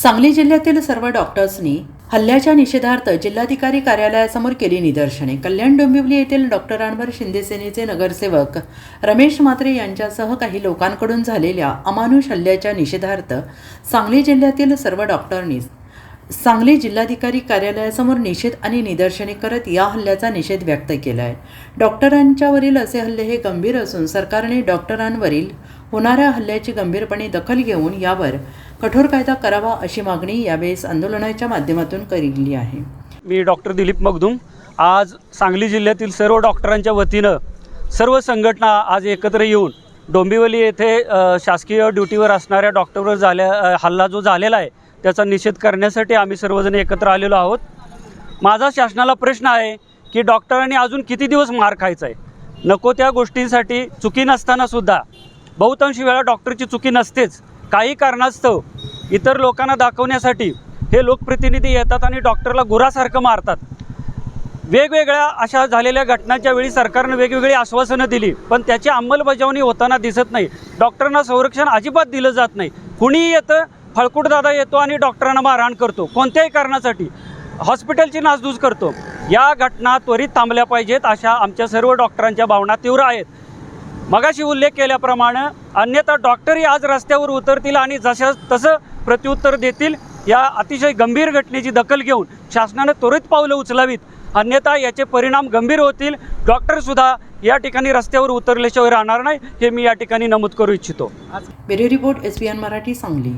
सांगली जिल्ह्यातील सर्व डॉक्टर्सनी हल्ल्याच्या निषेधार्थ जिल्हाधिकारी कार्यालयासमोर केली निदर्शने। कल्याण डोंबिवली येथील डॉक्टरांवर शिंदे सेनेचे नगरसेवक रमेश म्हात्रे यांच्यासह काही लोकांकडून झालेल्या अमानुष हल्ल्याच्या निषेधार्थ सांगली जिल्ह्यातील सर्व डॉक्टरांनी सांगली जिल्हाधिकारी कार्यालयासमोर निषेध आणि निदर्शने करत या हल्ल्याचा निषेध व्यक्त केला आहे। डॉक्टरांच्यावरील असे हल्ले हे गंभीर असून सरकारने डॉक्टरांवरील होणाऱ्या हल्ल्याची गंभीरपणे दखल घेऊन यावर कठोर कायदा करावा अशी मागणी यावेळेस आंदोलनाच्या माध्यमातून केली आहे। मी डॉक्टर दिलीप मगदूम आज सांगली जिल्ह्यातील सर्व डॉक्टरांच्या वतीनं सर्व संघटना आज एकत्र येऊन डोंबिवली येथे शासकीय ड्युटीवर असणाऱ्या डॉक्टरवर हल्ला जो झालेला आहे त्याचा निषेध करण्यासाठी आम्ही सर्वजण एकत्र आलेलो आहोत। माझा शासनाला प्रश्न आहे की डॉक्टरांनी अजून किती दिवस मार खायचा आहे? नको त्या गोष्टींसाठी चुकी नसताना सुद्धा बहुतांश वेळा डॉक्टरची चुकी नसतेच, काही कारणास्तव इतर लोकांना दाखवण्यासाठी हे लोकप्रतिनिधी येतात आणि डॉक्टरला गुरासारखं मारतात। वेगवेगळ्या अशा झालेल्या घटनांच्या वेळी सरकारने वेगवेगळी आश्वासनं दिली, पण त्याची अंमलबजावणी होताना दिसत नाही। डॉक्टरांना संरक्षण अजिबात दिलं जात नाही। कुणीही येतं, फळकुटदादा येतो आणि डॉक्टरांना मारहाण करतो, कोणत्याही कारणासाठी हॉस्पिटलची नासधूस करतो। या घटना त्वरित थांबल्या पाहिजेत अशा आमच्या सर्व डॉक्टरांच्या भावना तीव्र आहेत। मगाशी उल्लेख केल्याप्रमाणे अन्यथा डॉक्टरही आज रस्त्यावर उतरतील आणि तसं प्रत्युत्तर देतील। या अतिशय गंभीर घटनेची दखल घेऊन शासनाने त्वरित पावलं उचलावीत, अन्यथा याचे परिणाम गंभीर होतील। डॉक्टरसुद्धा या ठिकाणी रस्त्यावर उतरल्याशिवाय राहणार नाही, हे मी या ठिकाणी नमूद करू इच्छितो। Bureau report SBN Marathi Sangli.